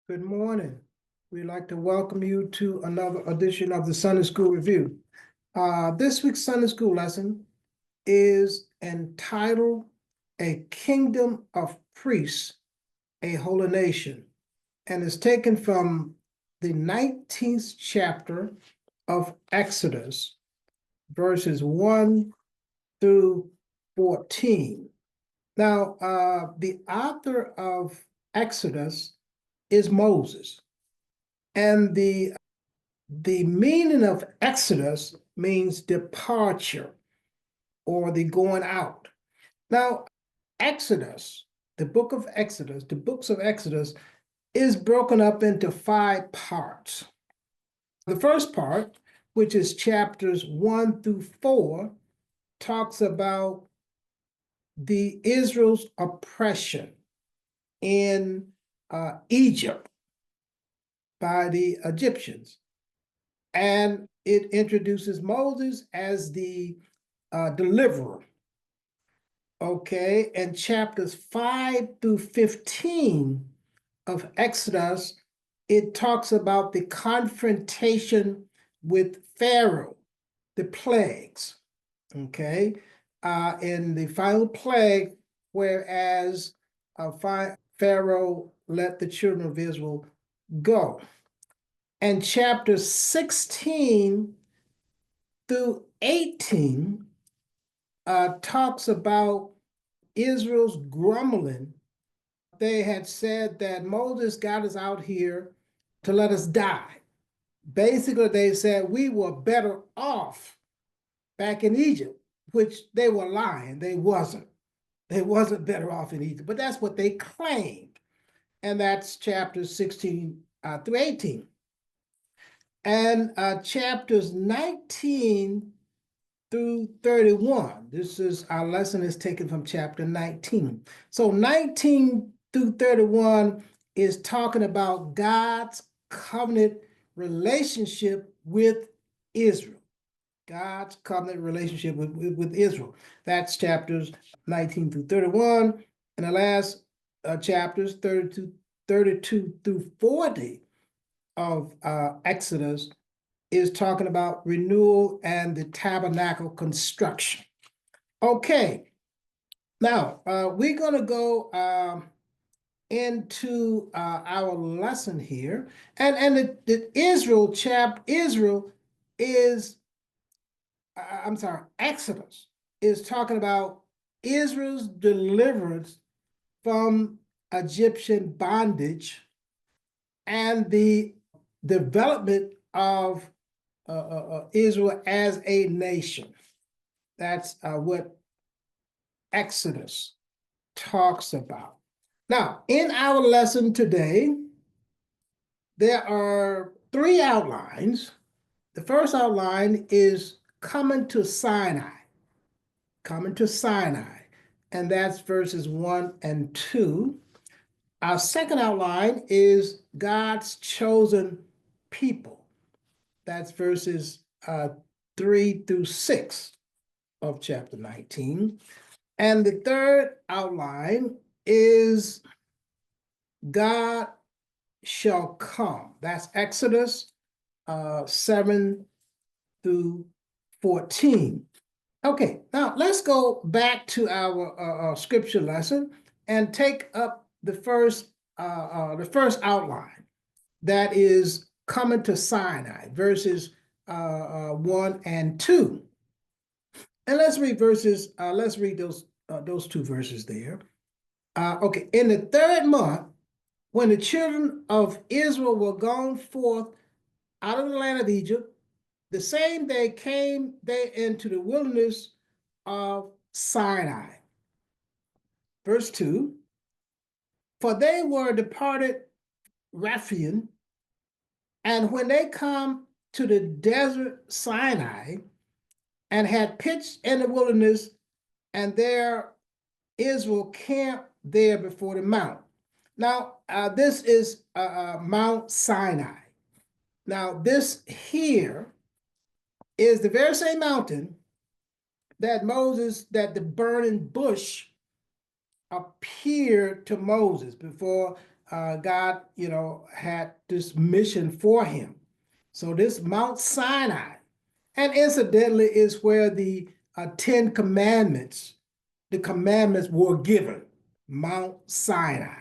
Good morning. We'd like to welcome you to another edition of the Sunday School Review. This week's Sunday School lesson is entitled A Kingdom of Priests, a Holy Nation, and is taken from the 19th chapter of Exodus, verses 1 through 14. Now, the author of Exodus is Moses. And the meaning of Exodus means departure or the going out. Now, Exodus, the books of Exodus is broken up into 5 parts. The first part, which is chapters 1 through 4, talks about the Israel's oppression in Egypt by the Egyptians. And it introduces Moses as the deliverer. Okay, and chapters 5 through 15 of Exodus, it talks about the confrontation with Pharaoh, the plagues. Okay, in the final plague, whereas Pharaoh let the children of Israel go. And chapters 16 through 18 talks about Israel's grumbling. They had said that Moses got us out here to let us die. Basically, they said we were better off back in Egypt, which they were lying. They wasn't. They wasn't better off in Egypt, but that's what they claimed. And that's chapters 16 through 18. And chapters 19 through 31. Our lesson is taken from chapter 19. So 19 through 31 is talking about God's covenant relationship with Israel. God's covenant relationship with Israel. That's chapters 19 through 31. And the last chapters 32 through 40 of Exodus is talking about renewal and the tabernacle construction. Okay, now we're going to go into our lesson here, and the Israel is Exodus is talking about Israel's deliverance from Egyptian bondage and the development of Israel as a nation. That's what Exodus talks about. Now, in our lesson today, there are 3 outlines. The first outline is coming to Sinai, and that's verses 1 and 2. Our second outline is God's chosen people. That's verses 3 through 6 of chapter 19. And the third outline is God shall come. That's Exodus 7 through 14. Okay, now let's go back to our scripture lesson and take up the first outline. That is coming to Sinai, verses 1 and 2. And let's read those 2 verses there. Okay, in the 3rd month, when the children of Israel were gone forth out of the land of Egypt, the same day came they into the wilderness of Sinai. Verse 2, for they were departed Rephaim, and when they come to the desert Sinai, and had pitched in the wilderness, and there Israel camped there before the mount. Now, this is Mount Sinai. Now, this here is the very same mountain that the burning bush appeared to Moses before God, had this mission for him. So this Mount Sinai, and incidentally, is where the Ten Commandments, the commandments were given. Mount Sinai.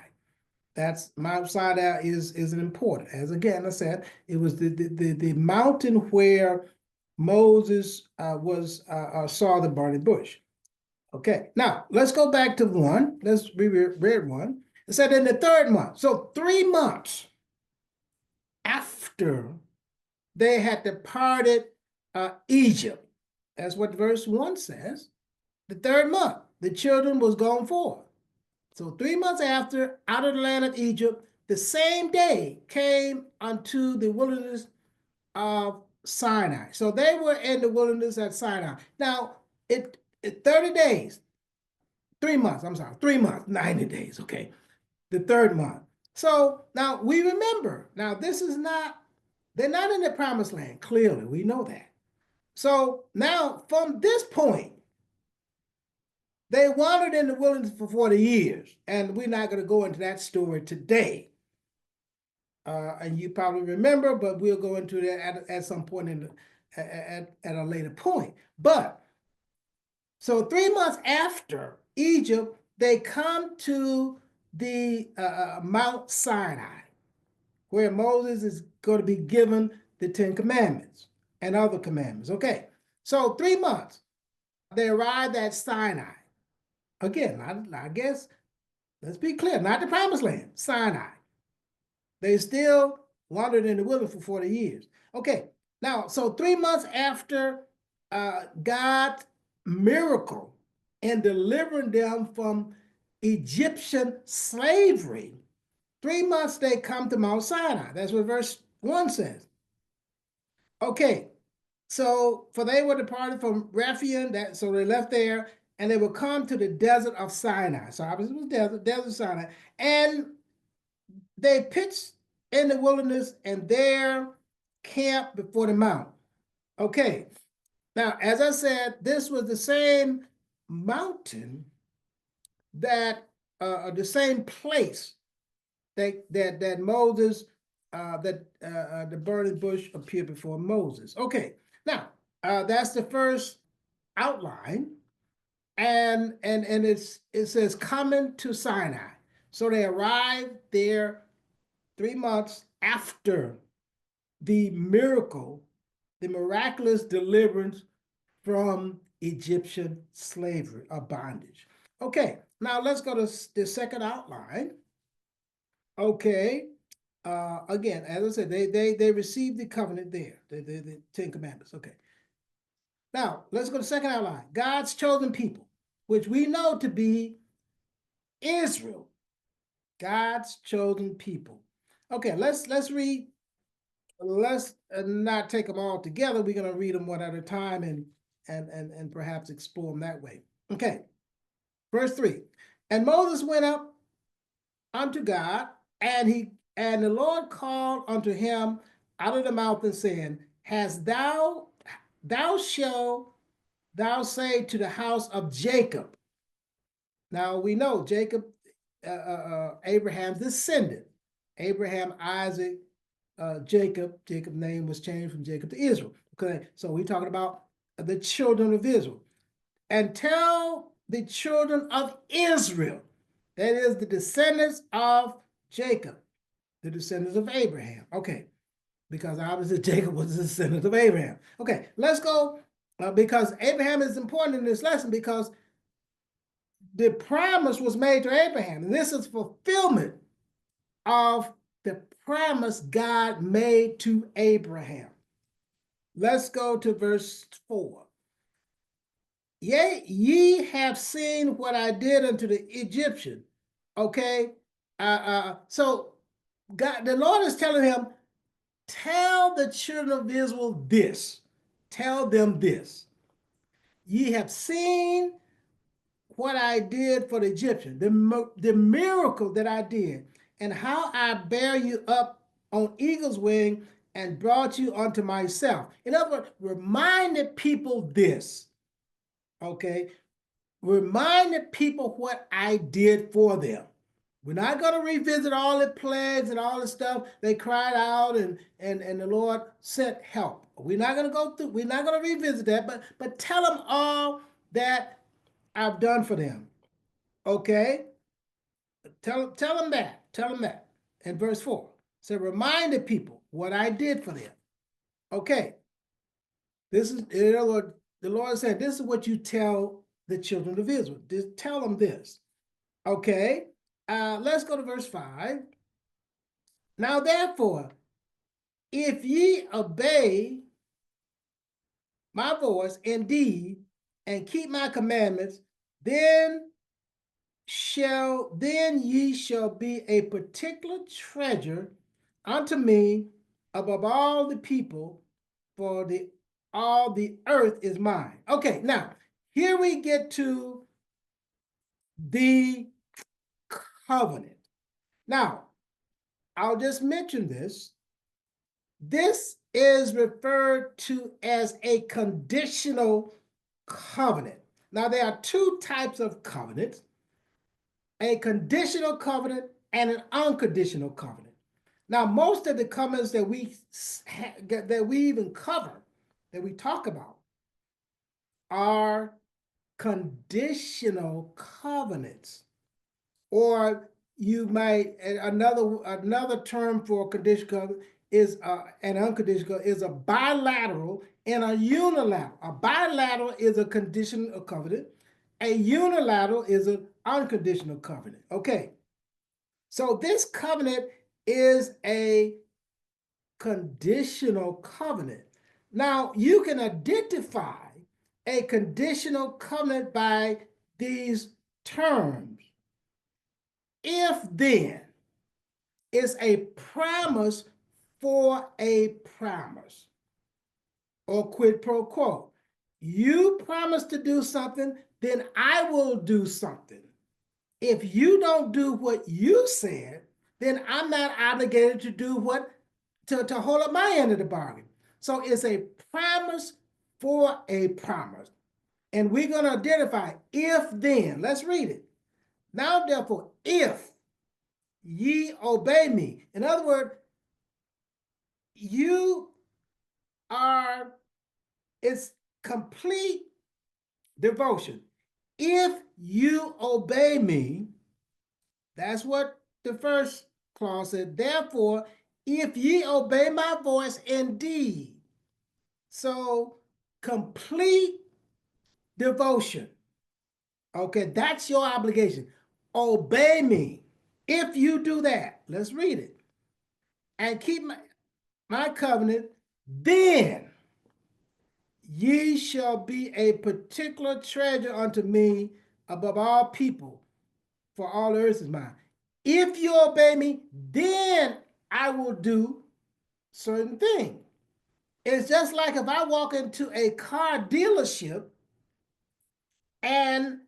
That's Mount Sinai is an important. As again I said, it was the mountain where Moses saw the burning bush. Okay, now let's go back to one. Let's read one. It said in the third month, so 3 months after they had departed Egypt. That's what verse 1 says. The third month, the children was gone forth. So 3 months after, out of the land of Egypt, the same day came unto the wilderness of Sinai. So they were in the wilderness at Sinai. Now, it 30 days, 3 months, I'm sorry, 3 months, 90 days, okay, the third month. So now we remember, now this is not, they're not in the promised land, clearly, we know that. So now from this point, they wandered in the wilderness for 40 years, and we're not going to go into that story today. And you probably remember, but we'll go into that at some point at a later point. But so 3 months after Egypt, they come to the Mount Sinai, where Moses is going to be given the Ten Commandments and other commandments. Okay, so 3 months, they arrived at Sinai. Again, I guess, let's be clear, not the promised land, Sinai. They still wandered in the wilderness for 40 years. Okay, now, so 3 months after God's miracle in delivering them from Egyptian slavery, 3 months they come to Mount Sinai. That's what verse 1 says. Okay, so for they were departed from Rephidim, so they left there, and they would come to the desert of Sinai. So obviously it was desert Sinai, and they pitched in the wilderness and there camped before the mount. Okay, now as I said, this was the same mountain that the same place that Moses the burning bush appeared before Moses. Okay, now that's the first outline, and it says coming to Sinai. So they arrived there 3 months after the miracle, the miraculous deliverance from Egyptian slavery or bondage. Okay, now let's go to the second outline. Okay, again, as I said, they received the covenant there, the Ten Commandments. Okay, now let's go to the second outline. God's chosen people, which we know to be Israel. God's chosen people. Okay, let's read. Let's not take them all together. We're going to read them one at a time and perhaps explore them that way. Okay, verse 3. And Moses went up unto God, and the Lord called unto him out of the mountain, saying, Hast thou shalt thou say to the house of Jacob. Now we know Jacob, Abraham's descendant. Abraham, Isaac, Jacob. Jacob's name was changed from Jacob to Israel. Okay, so we're talking about the children of Israel. And tell the children of Israel, that is the descendants of Jacob, the descendants of Abraham. Okay, because obviously Jacob was the descendant of Abraham. Okay, let's go, because Abraham is important in this lesson, because the promise was made to Abraham, and this is fulfillment of the promise God made to Abraham. Let's go to verse 4. Yea, ye have seen what I did unto the Egyptian. Okay, so God, the Lord is telling him, tell the children of Israel this. Tell them this. Ye have seen what I did for the Egyptian, the miracle that I did, and how I bear you up on eagle's wing and brought you unto myself. In other words, remind the people this, okay? Remind the people what I did for them. We're not going to revisit all the plagues and all the stuff. They cried out and the Lord sent help. We're not going to go through, we're not going to revisit that, but tell them all that I've done for them. Okay? Tell them that. Tell them that. In verse 4. So remind the people what I did for them. Okay. This is, in other words, the Lord said, this is what you tell the children of Israel. Just tell them this. Okay. Let's go to verse 5. Now, therefore, if ye obey my voice indeed and keep my commandments, then ye shall be a particular treasure unto me above all the people, for all the earth is mine. Okay, now here we get to the covenant. Now, I'll just mention this. This is referred to as a conditional covenant. Now, there are two types of covenants, a conditional covenant and an unconditional covenant. Now, most of the covenants that we even cover, that we talk about, are conditional covenants. Or you might, another term for conditional covenant is an unconditional is a bilateral and a unilateral. A bilateral is a conditional covenant. A unilateral is an unconditional covenant. Okay. So this covenant is a conditional covenant. Now, you can identify a conditional covenant by these terms. If then is a promise for a promise, or quid pro quo. You promise to do something, then I will do something. If you don't do what you said, then I'm not obligated to do to hold up my end of the bargain. So it's a promise for a promise. And we're going to identify if then. Let's read it. Now, therefore, if ye obey me. In other words, it's complete devotion. If you obey me, that's what the first clause said. Therefore, if ye obey my voice indeed. So, complete devotion. Okay, that's your obligation. Obey me. If you do that, let's read it. And keep my covenant, then ye shall be a particular treasure unto me above all people, for all the earth is mine. If you obey me, then I will do certain things. It's just like if I walk into a car dealership and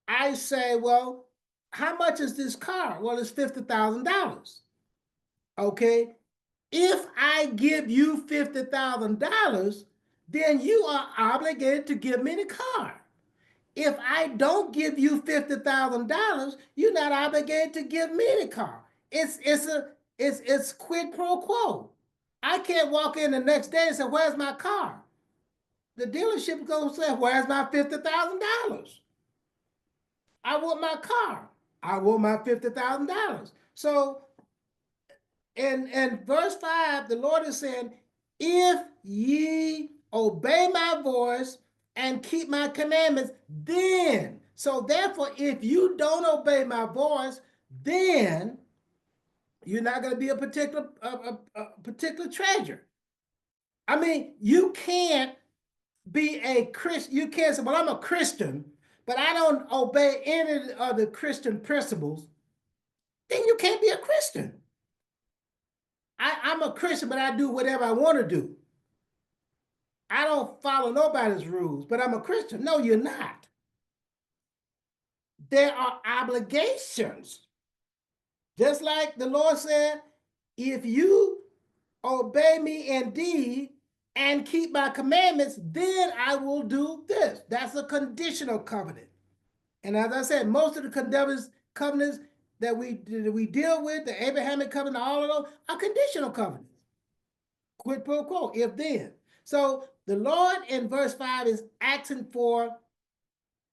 I say, well, how much is this car? Well, it's $50,000. Okay. If I give you $50,000, then you are obligated to give me the car. If I don't give you $50,000, you're not obligated to give me the car. It's quid pro quo. I can't walk in the next day and say, "Where's my car?" The dealership goes say, "Where's my $50,000? I want my car. I want my $50,000." So in verse 5, the Lord is saying, if ye obey my voice and keep my commandments, then. So therefore, if you don't obey my voice, then you're not going to be a particular treasure. I mean, you can't be a Christian. You can't say, well, I'm a Christian, but I don't obey any of the Christian principles. Then you can't be a Christian. I'm a Christian, but I do whatever I want to do. I don't follow nobody's rules, but I'm a Christian. No, you're not. There are obligations. Just like the Lord said, if you obey me indeed and keep my commandments, then I will do this. That's a conditional covenant. And as I said, most of the covenants that we deal with, the Abrahamic covenant, all of those are conditional covenants. Quid pro quo, if then. So the Lord in verse 5 is asking for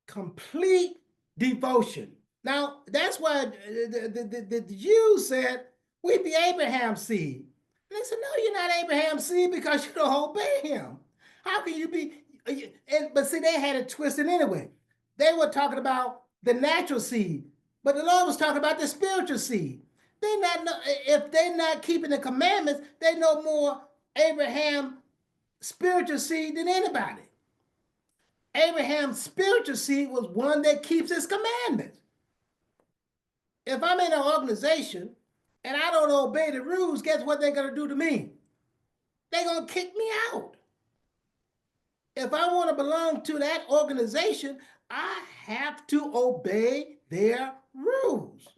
complete devotion. Now, that's why the Jews said, we be Abraham's seed. And they said, no, you're not Abraham's seed because you don't obey him. How can you be? But see, they had it twisted anyway. They were talking about the natural seed, but the Lord was talking about the spiritual seed. If they're not keeping the commandments, they know more Abraham spiritual seed than anybody. Abraham's spiritual seed was one that keeps his commandments. If I'm in an organization and I don't obey the rules, guess what they're going to do to me? They're going to kick me out. If I want to belong to that organization, I have to obey their rules.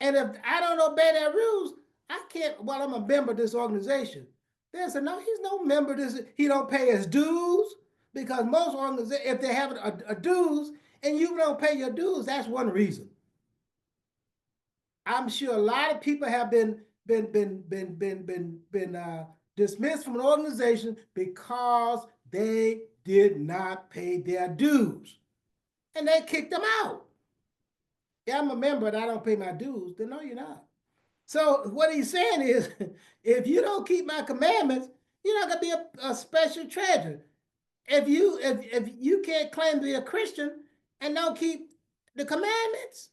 And if I don't obey their rules, I can't, well, I'm a member of this organization. They say, no, he's no member of this. He don't pay his dues, because most organizations, if they have a dues and you don't pay your dues, that's one reason. I'm sure a lot of people have been dismissed from an organization because they did not pay their dues, and they kicked them out. Yeah, I'm a member and I don't pay my dues. Then no, you're not. So what he's saying is, if you don't keep my commandments, you're not gonna be a special treasure. If you can't claim to be a Christian and don't keep the commandments,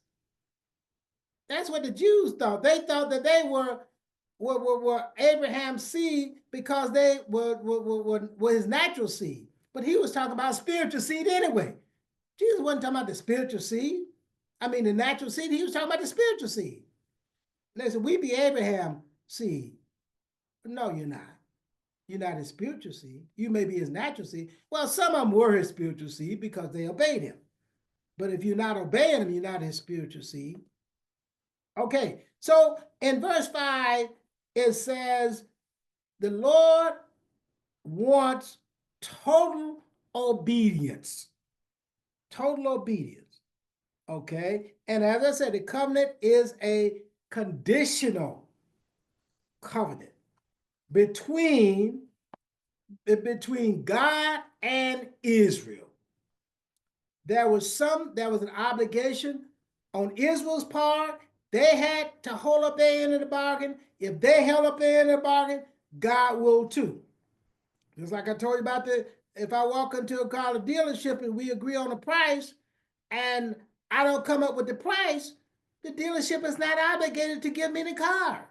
that's what the Jews thought. They thought that they were Abraham's seed because they were his natural seed. But he was talking about spiritual seed anyway. Jesus wasn't talking about the spiritual seed. I mean, the natural seed. He was talking about the spiritual seed. And they said, we be Abraham's seed. But no, you're not. You're not his spiritual seed. You may be his natural seed. Well, some of them were his spiritual seed because they obeyed him. But if you're not obeying him, you're not his spiritual seed. Okay, so in verse 5, it says, the Lord wants total obedience. Total obedience. Okay, and as I said, the covenant is a conditional covenant between God and Israel. There was an obligation on Israel's part. They had to hold up their end of the bargain. If they held up their end of the bargain, God will too. Just like I told you about if I walk into a car dealership and we agree on a price and I don't come up with the price, the dealership is not obligated to give me the car.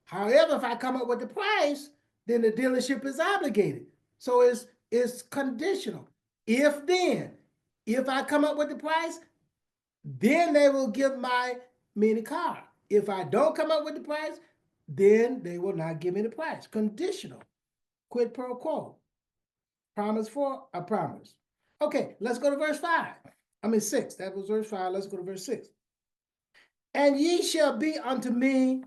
However, if I come up with the price, then the dealership is obligated. So it's conditional. If I come up with the price, then they will give me the car. If I don't come up with the price, then they will not give me the price. Conditional. Quid pro quo. Promise for a promise. Okay, let's go to verse 6. That was verse 5. Let's go to verse 6. And ye shall be unto me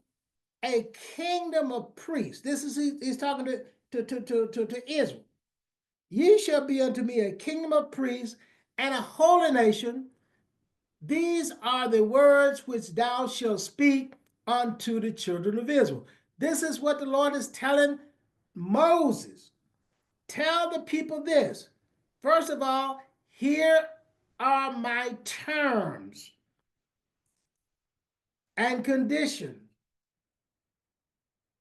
a kingdom of priests. This is, he's talking to Israel. Ye shall be unto me a kingdom of priests and a holy nation. These are the words which thou shalt speak unto the children of Israel. This is what the Lord is telling Moses. Tell the people this. First of all, here are my terms and conditions.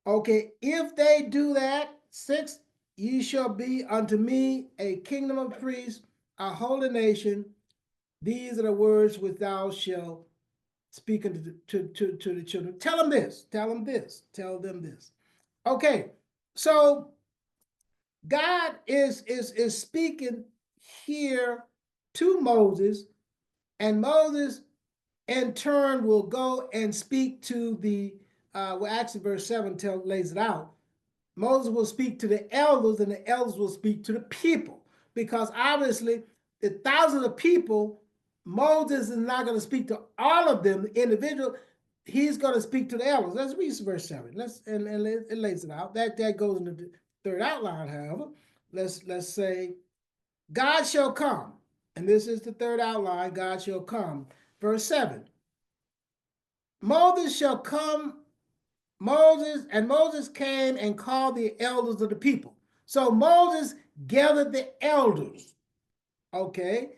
Okay, if they do that, 6, ye shall be unto me a kingdom of priests, a holy nation. These are the words which thou shalt speak unto the children. Tell them this, tell them this, tell them this. Okay, so God is speaking here to Moses, and Moses in turn will go and speak to the, well, actually verse 7 lays it out. Moses will speak to the elders, and the elders will speak to the people, because obviously the thousands of people, Moses is not going to speak to all of them individual. He's going to speak to the elders. Let's read verse 7. And it lays it out. That goes in the third outline, however. Let's say, God shall come. And this is the third outline, God shall come. Verse 7. Moses shall come, Moses came and called the elders of the people. So Moses gathered the elders, okay,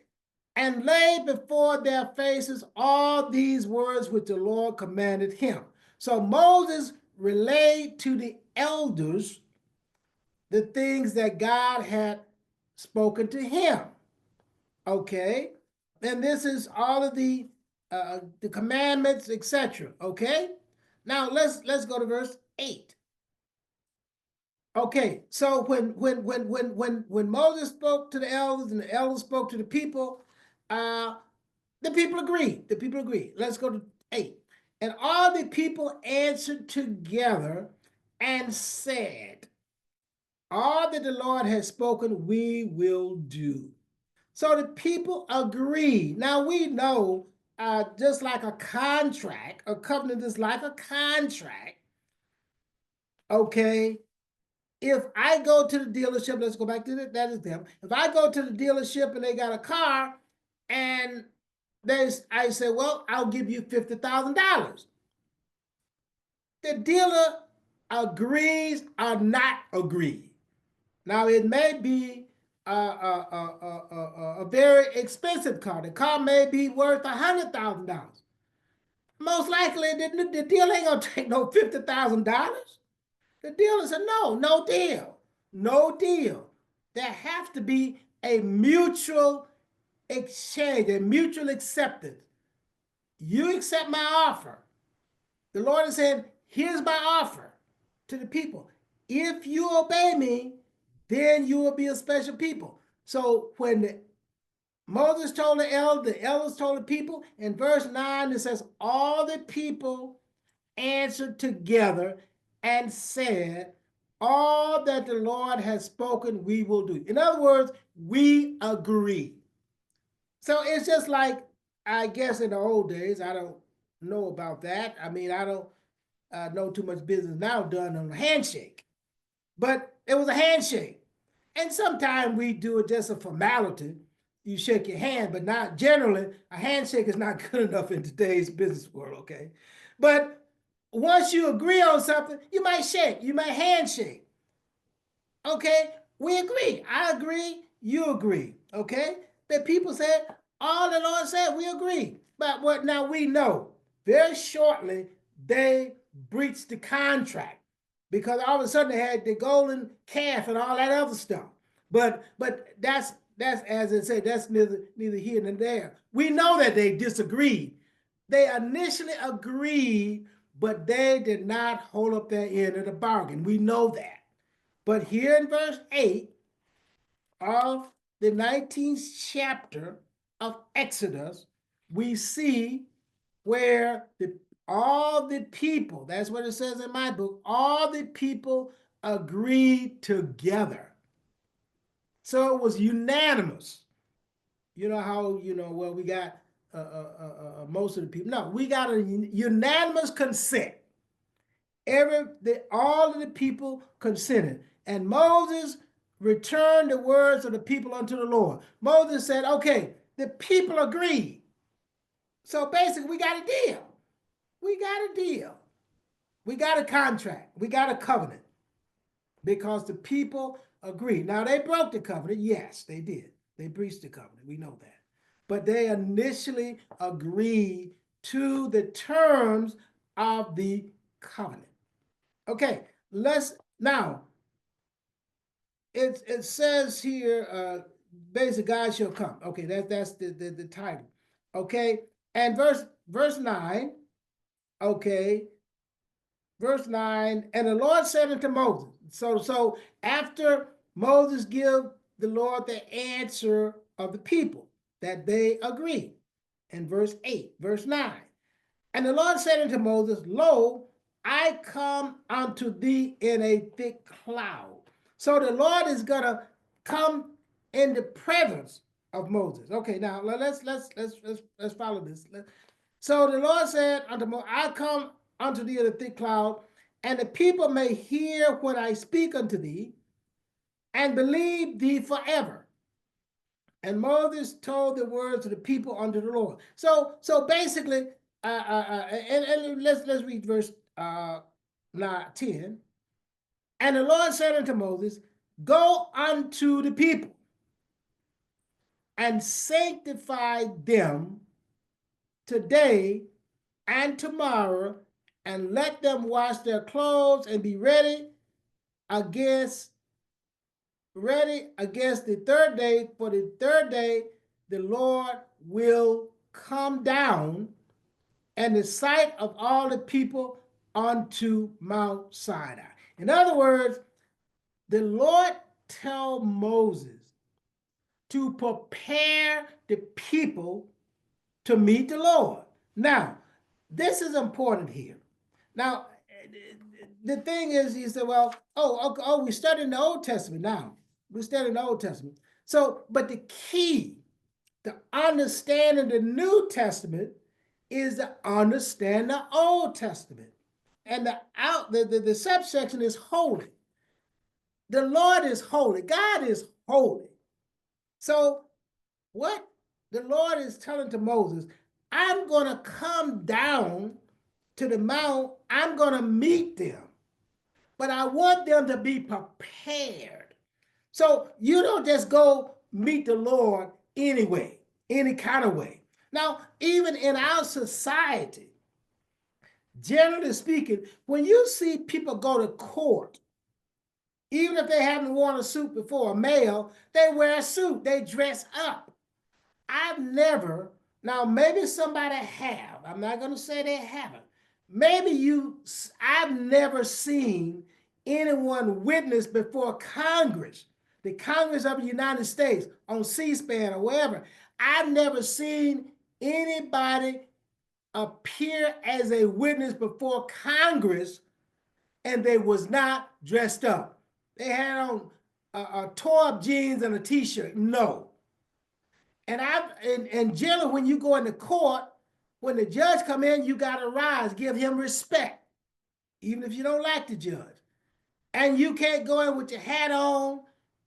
and laid before their faces all these words which the Lord commanded him. So Moses relayed to the elders the things that God had spoken to him. Okay, and this is all of the commandments, etc. Okay, now let's go to verse 8. Okay, so when Moses spoke to the elders and the elders spoke to uh, the people agreed. The people agreed. Let's go to 8. And all the people answered together and said, all that the Lord has spoken, we will do. So the people agree. Now we know, just like a contract, a covenant is like a contract. Okay, if I go to the dealership, let's go back to that example. If I go to the dealership and they got a car, and I say, well, I'll give you $50,000. The dealer agrees or not agree. Now it may be a very expensive car. The car may be worth $100,000. Most likely, the deal ain't gonna take no $50,000. The dealer said, no, no deal, no deal. There has to be a mutual exchange, a mutual acceptance. You accept my offer. The Lord is saying, here's my offer to the people. If you obey me, then you will be a special people. So when Moses told the elders told the people, in verse 9, it says, all the people answered together and said, all that the Lord has spoken, we will do. In other words, we agree. So it's just like, I guess in the old days, I don't know about that. I mean, I don't know too much business now done on a handshake, but it was a handshake. And sometimes we do it just a formality. You shake your hand, but not generally. A handshake is not good enough in today's business world, okay? But once you agree on something, you might shake, you might handshake. Okay, we agree. I agree, you agree. Okay? The people said, all the Lord said, we agree. But what now we know very shortly they breached the contract because all of a sudden they had the golden calf and all that other stuff. But that's as I said, that's neither here nor there. We know that they disagreed. They initially agreed, but they did not hold up their end of the bargain. We know that. But here in verse 8 of the 19th chapter of Exodus, we see where all the people, that's what it says in my book, all the people agreed together. So it was unanimous. You know how, well, we got most of the people. No, we got a unanimous consent. All of the people consented. And Moses returned the words of the people unto the Lord. Moses said, okay, the people agreed. So basically, we got a deal. We got a deal. We got a contract. We got a covenant because the people agreed. Now, they broke the covenant. Yes, they did. They breached the covenant. We know that. But they initially agreed to the terms of the covenant. Okay, let's now. It says here, basically, God shall come. Okay, that's the title. Okay, and verse 9. Okay, verse 9. And the Lord said unto Moses. So after Moses give the Lord the answer of the people that they agree, in verse 8, verse 9. And the Lord said unto Moses, lo, I come unto thee in a thick cloud. So the Lord is gonna come in the presence of Moses. Okay, now let's follow this. So the Lord said unto Moses, I come unto thee in a thick cloud, and the people may hear what I speak unto thee, and believe thee forever. And Moses told the words of the people unto the Lord. So basically, and let's read verse 10. And the Lord said unto Moses, go unto the people and sanctify them today and tomorrow, and let them wash their clothes and be against ready against the third day. For the third day the Lord will come down and the sight of all the people unto Mount Sinai. In other words, the Lord tell Moses to prepare the people to meet the Lord. Now, this is important here. Now, the thing is, he said, well, we studied the Old Testament now. We studied the Old Testament. So, but the key to understanding the New Testament is to understand the Old Testament. And the subsection is holy. The Lord is holy. God is holy. So what the Lord is telling to Moses, I'm going to come down to the mount. I'm going to meet them, but I want them to be prepared. So you don't just go meet the Lord anyway, any kind of way. Now, even in our society, generally speaking, when you see people go to court, even if they haven't worn a suit before, a male, they wear a suit, they dress up. I've never, now maybe somebody have, I'm not going to say they haven't. I've never seen anyone witness before Congress, the Congress of the United States, on C-SPAN or wherever. I've never seen anybody appear as a witness before Congress and they was not dressed up. They had on tore up jeans and a t-shirt. No. And generally, when you go into court, when the judge come in, you got to rise, give him respect, even if you don't like the judge. And you can't go in with your hat on,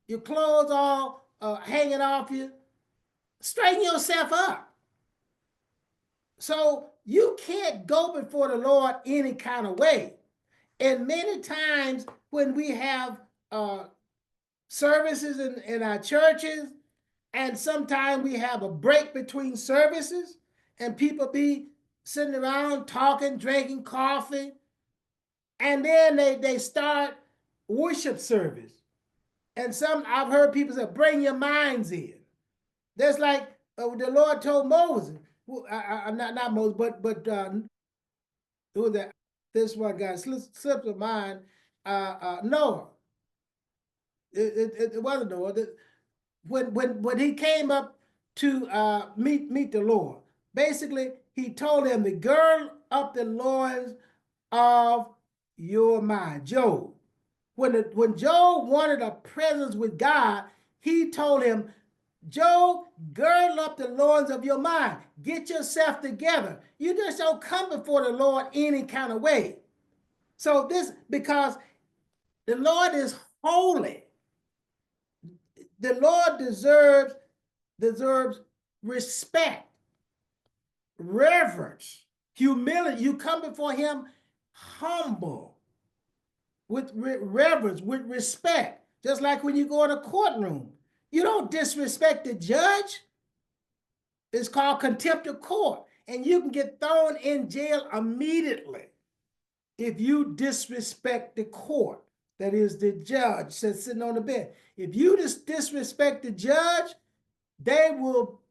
your clothes all hanging off you. Straighten yourself up. So you can't go before the Lord any kind of way. And many times when we have services in our churches, and sometimes we have a break between services, and people be sitting around talking, drinking coffee, and then they start worship service. And I've heard people say, bring your minds in. That's like the Lord told Moses, not Moses, but who was that? This one guy slipped of mind. Noah. It wasn't Noah. When he came up to meet the Lord, basically he told him to gird up the loins of your mind. Job. When Job wanted a presence with God, he told him, Job, gird up the loins of your mind. Get yourself together. You just don't come before the Lord any kind of way. So because the Lord is holy. The Lord deserves respect, reverence, humility. You come before him humble, with reverence, with respect. Just like when you go in a courtroom, you don't disrespect the judge. It's called contempt of court, and you can get thrown in jail immediately if you disrespect the court. That is the judge that's sitting on the bench. If you disrespect the judge, they will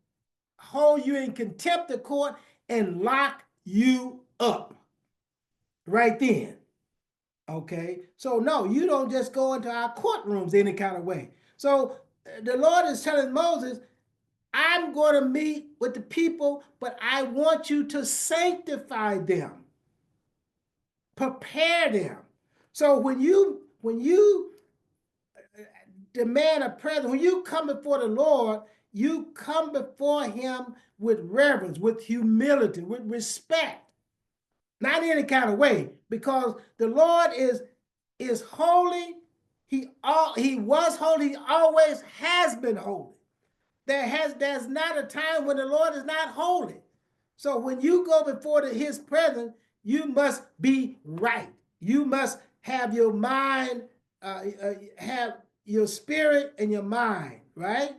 hold you in contempt of court and lock you up right then. Okay, so no, you don't just go into our courtrooms any kind of way. So the Lord is telling Moses, I'm going to meet with the people, but I want you to sanctify them, prepare them. So when you demand a presence, when you come before the Lord, you come before him with reverence, with humility, with respect, not any kind of way, because the Lord is holy. He was holy. He always has been holy. There's not a time when the Lord is not holy. So when you go before his presence, you must be right. You must have your mind, have your spirit and your mind, right?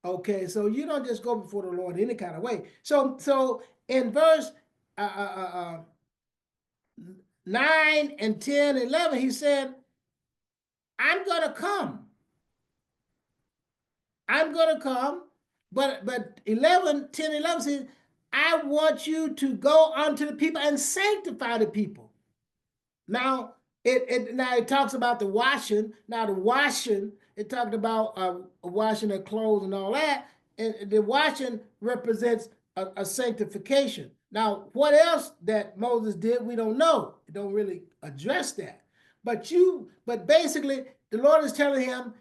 Okay, so you don't just go before the Lord any kind of way. So in verse uh, uh, uh, uh, 9 and 10, 11, he said, I'm going to come. I'm going to come. But 11, 10, 11 says, I want you to go unto the people and sanctify the people. Now, it talks about the washing. Now, the washing, it talked about washing their clothes and all that. And the washing represents a sanctification. Now, what else that Moses did, we don't know. It don't really address that. But basically, the Lord is telling him,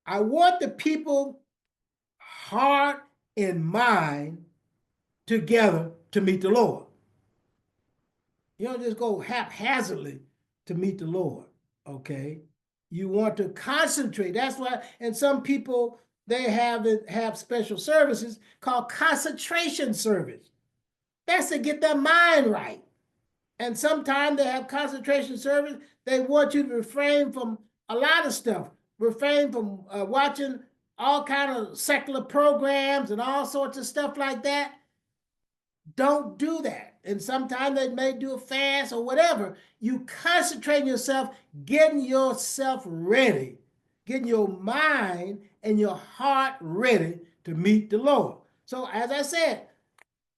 I want the people heart and mind together to meet the Lord. You don't just go haphazardly to meet the Lord, okay? You want to concentrate. That's why, and some people, they have special services called concentration service. That's to get their mind right. And sometimes they have concentration service. They want you to refrain from a lot of stuff. Refrain from watching all kind of secular programs and all sorts of stuff like that. Don't do that. And sometimes they may do a fast or whatever. You concentrate yourself, getting yourself ready, getting your mind and your heart ready to meet the Lord. So, as I said,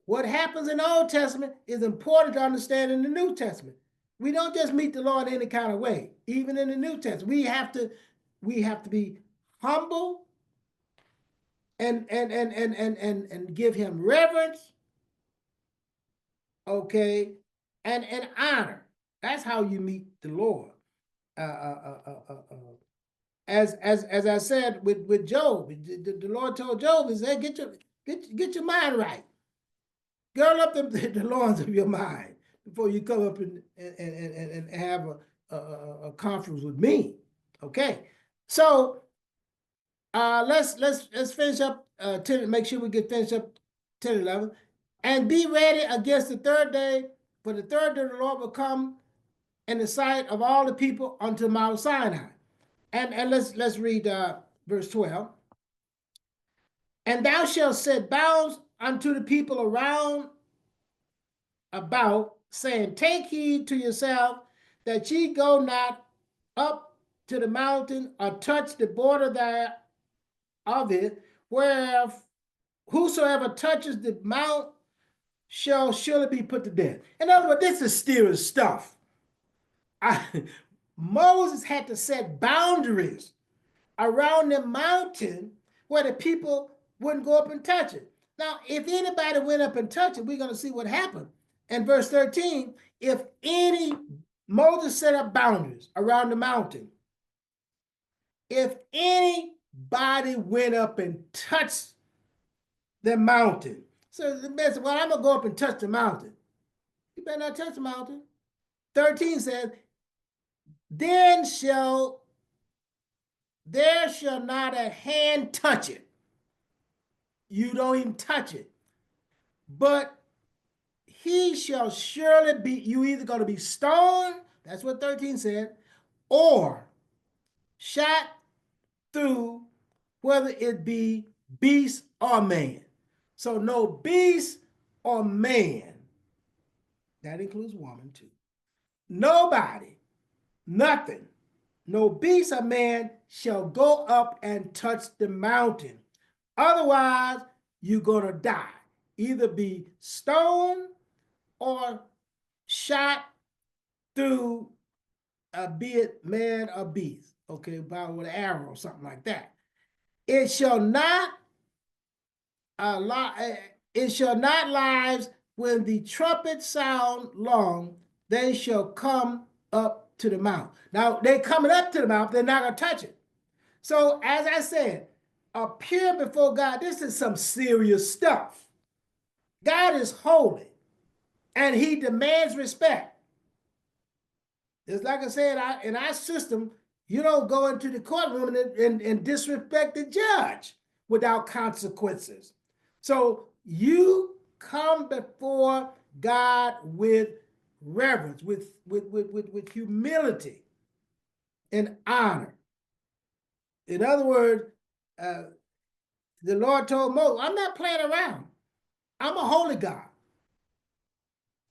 what happens in the Old Testament is important to understand in the New Testament. We don't just meet the Lord any kind of way. Even in the New Testament, we have to be humble and give him reverence, okay, and honor. That's how you meet the Lord. As I said with Job, the Lord told Job, he said, get your mind right. Gird up the loins of your mind before you come up and have a conference with me. Okay, so let's finish up 10. Make sure we get finished up 10, 11, and be ready against the third day. For the third day the Lord will come in the sight of all the people unto Mount Sinai. And let's read verse 12. And thou shalt set bounds unto the people around about, saying, take heed to yourself that ye go not up to the mountain or touch the border there of it, where whosoever touches the mount shall surely be put to death. In other words, this is serious stuff. Moses had to set boundaries around the mountain where the people wouldn't go up and touch it. Now, if anybody went up and touched it, we're going to see what happened. In verse 13, if any, Moses set up boundaries around the mountain. If anybody went up and touched the mountain, so the man said, well, I'm going to go up and touch the mountain. You better not touch the mountain. 13 says, then there shall not a hand touch it. You don't even touch it. But he shall surely be, you either going to be stoned, that's what 13 said, or shot through, whether it be beast or man. So no beast or man, that includes woman too. Nobody, nothing, no beast or man shall go up and touch the mountain. Otherwise, you're going to die. Either be stoned or shot through, be it man or beast, okay, by with an arrow or something like that. It shall not lives when the trumpet sound long, they shall come up to the mount. Now, they're coming up to the mount, they're not going to touch it. So, as I said, appear before God, this is some serious stuff. God is holy, and he demands respect. It's like I said, in our system, you don't go into the courtroom and disrespect the judge without consequences. So you come before God with reverence, with humility and honor. In other words, the Lord told Moses, I'm not playing around. I'm a holy God.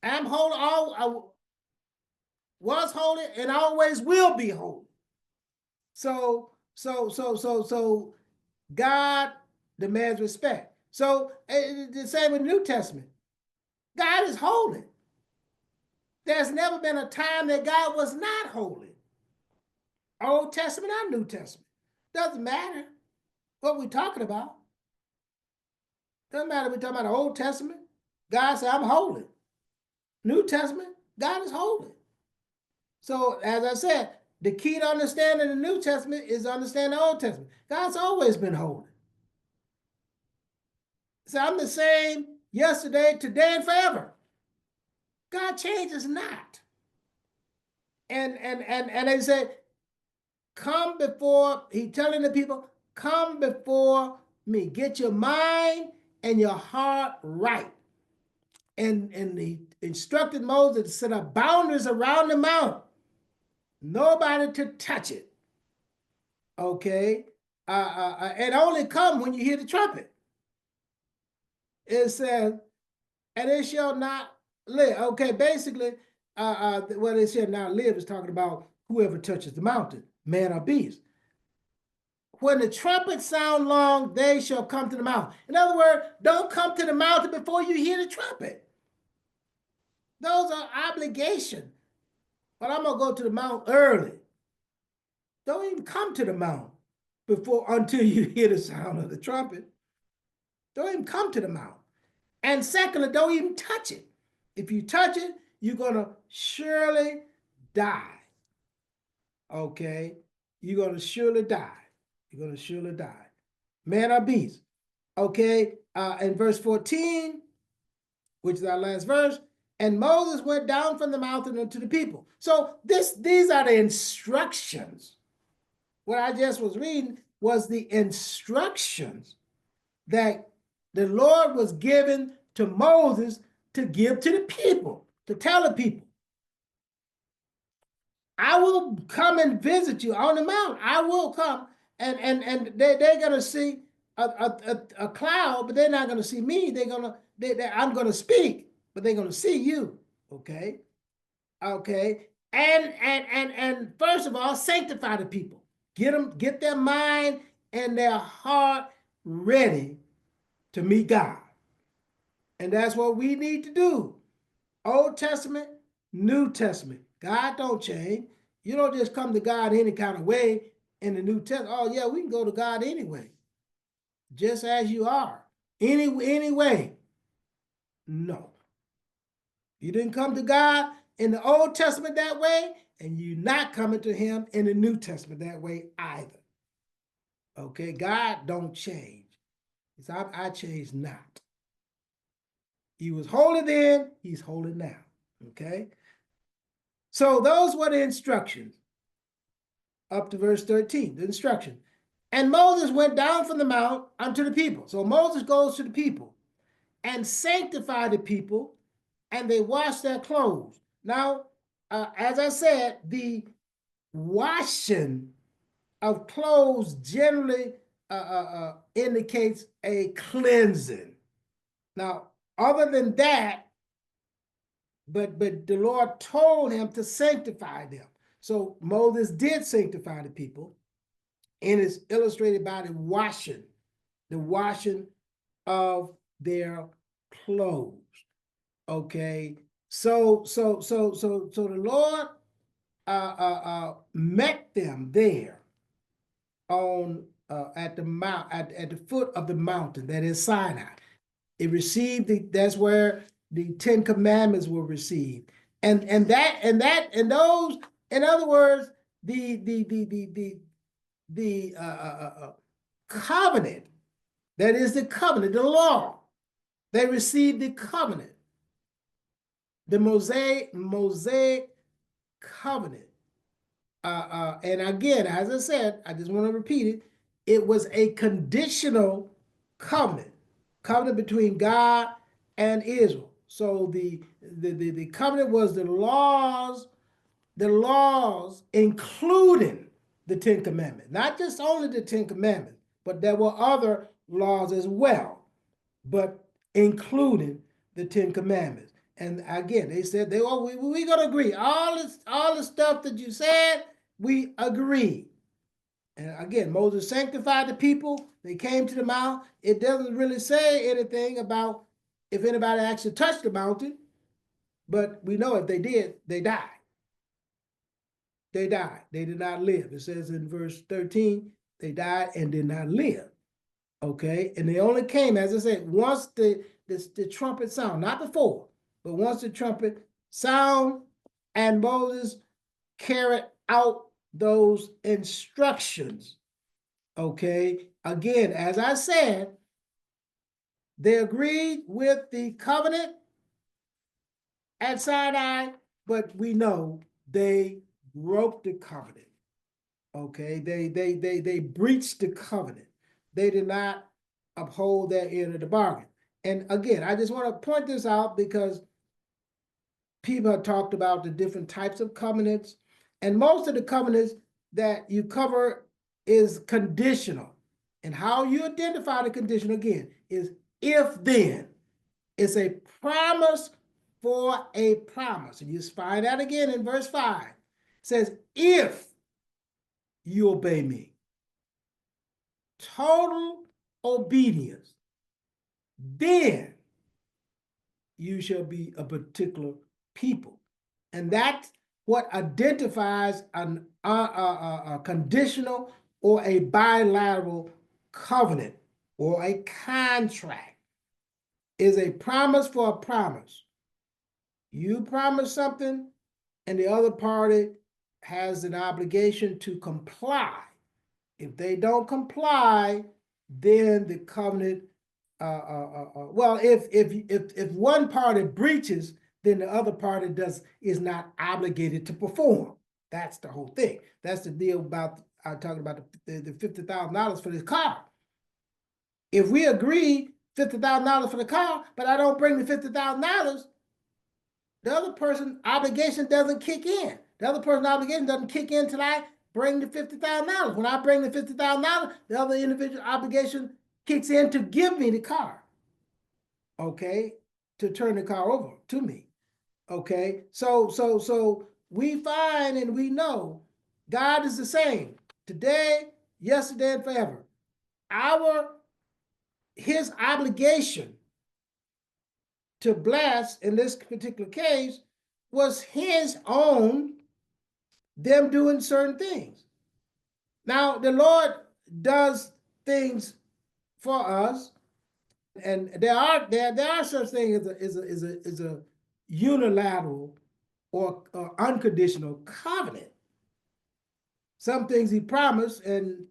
I'm holy. I was holy and always will be holy. So God demands respect. So the same with the New Testament. God is holy. There's never been a time that God was not holy. Old Testament or New Testament. Doesn't matter what we're talking about. Doesn't matter if we're talking about the Old Testament. God said, I'm holy. New Testament, God is holy. So, as I said, the key to understanding the New Testament is to understand the Old Testament. God's always been holy. So I'm the same yesterday, today, and forever. God changes not. And they said, come before, he telling the people, come before me. Get your mind and your heart right. And he instructed Moses to set up boundaries around the mount. Nobody to touch it. Okay? And only come when you hear the trumpet. It says, and it shall not live. Okay, basically, what it shall not live is talking about whoever touches the mountain, man or beast. When the trumpet sound long, they shall come to the mountain. In other words, don't come to the mountain before you hear the trumpet. Those are obligations. But I'm gonna go to the mount early. Don't even come to the mount until you hear the sound of the trumpet. Don't even come to the mount. And secondly, don't even touch it. If you touch it, you're gonna surely die. Okay? You're gonna surely die. You're gonna surely die. Man or beast. Okay, in verse 14, which is our last verse, and Moses went down from the mountain unto the people. So these are the instructions. What I just was reading was the instructions that the Lord was given to Moses to give to the people, to tell the people. I will come and visit you on the mount. I will come, and they're gonna see a cloud, but they're not gonna see me. I'm gonna speak, but they're gonna see you. Okay, okay. And first of all, sanctify the people. Get their mind and their heart ready to meet God. And that's what we need to do. Old Testament, New Testament. God don't change. You don't just come to God any kind of way in the New Testament. Oh, yeah, we can go to God anyway. Just as you are. Any way. No. You didn't come to God in the Old Testament that way, and you're not coming to him in the New Testament that way either. Okay, God don't change. He said, I change not. He was holy then, he's holy now. Okay? So those were the instructions up to verse 13, the instruction. And Moses went down from the mount unto the people. So Moses goes to the people and sanctified the people, and they washed their clothes. Now, as I said, the washing of clothes generally indicates a cleansing. Now, other than that, but the Lord told him to sanctify them. So Moses did sanctify the people, and it's illustrated by the washing of their clothes. Okay, so the Lord met them there on at the foot of the mountain that is Sinai. It received that's where the Ten Commandments were received, and those, in other words, the covenant, that is the covenant, the law. They received the covenant, the Mosaic covenant. And again, as I said, I just want to repeat it. It was a conditional covenant between God and Israel. So the covenant was the laws including the Ten Commandments, not just only the Ten Commandments, but there were other laws as well, but including the Ten Commandments. And again, they said we gonna agree. All the stuff that you said, we agree. And again, Moses sanctified the people. They came to the mount. It doesn't really say anything about if anybody actually touched the mountain, but we know if they did, they died. They died. They did not live. It says in verse 13, they died and did not live. Okay, and they only came, as I said, once the trumpet sound, not before, but once the trumpet sound, and Moses carried out those instructions. Okay, again, as I said, they agreed with the covenant at Sinai, but we know they broke the covenant. Okay, they breached the covenant. They did not uphold their end of the bargain. And again, I just want to point this out because people have talked about the different types of covenants, and most of the covenants that you cover is conditional. And how you identify the condition again is if then. It's a promise for a promise. And you find that again in verse 5. It says, if you obey me, total obedience, then you shall be a particular people. And that's what identifies a conditional or a bilateral covenant or a contract. Is a promise for a promise. You promise something, and the other party has an obligation to comply. If they don't comply, then the covenant. Well, if one party breaches, then the other party is not obligated to perform. That's the whole thing. That's the deal about talking about the $50,000 for this car. If we agree $50,000 for the car, but I don't bring the $50,000, the other person's obligation doesn't kick in. The other person's obligation doesn't kick in until I bring the $50,000. When I bring the $50,000, the other individual obligation kicks in to give me the car. Okay, to turn the car over to me. Okay, so we find and we know God is the same today, yesterday, and forever. His obligation to bless in this particular case was his own, them doing certain things. Now, the Lord does things for us, and there are such things as a unilateral or unconditional covenant. Some things he promised, and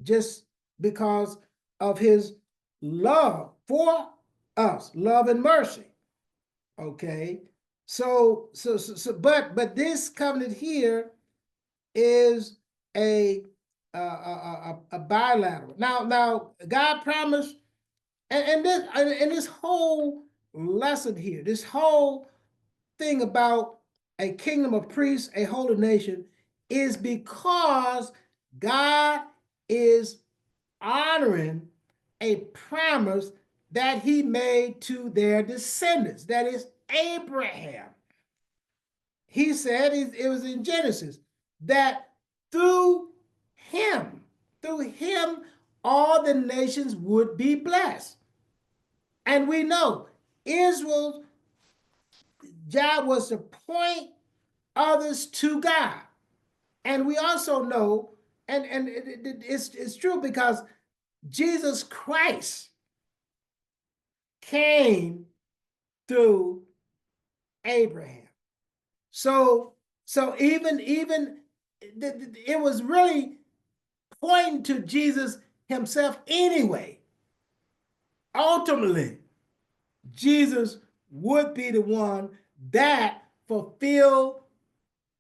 just because of his love for us, love and mercy. Okay, but this covenant here is a bilateral. Now God promised, and this whole lesson here, this whole thing about a kingdom of priests, a holy nation, is because God is honoring a promise that he made to their descendants, that is Abraham. He said, it was in Genesis, that through him, all the nations would be blessed. And we know Israel's job was to point others to God. And we also know, and it's true because Jesus Christ came through Abraham. So even it was really pointing to Jesus himself anyway. Ultimately, Jesus would be the one that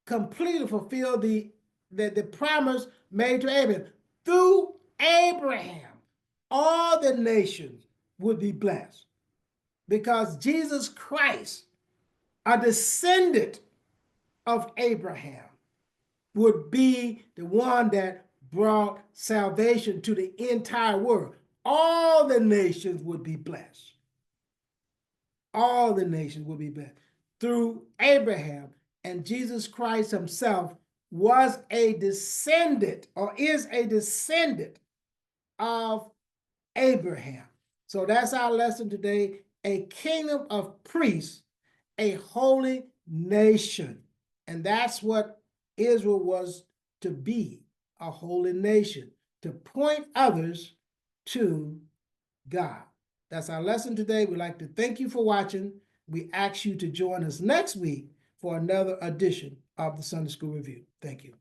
completely fulfilled the promise made to Abraham. Through Abraham, all the nations would be blessed. because Jesus Christ, a descendant of Abraham, would be the one that brought salvation to the entire world. All the nations would be blessed. All the nations would be blessed through Abraham. And Jesus Christ himself was a descendant, or is a descendant of Abraham. So that's our lesson today. A kingdom of priests, a holy nation. And that's what Israel was to be, a holy nation, to point others to God. That's our lesson today. We'd like to thank you for watching. We ask you to join us next week for another edition of the Sunday School Review. Thank you.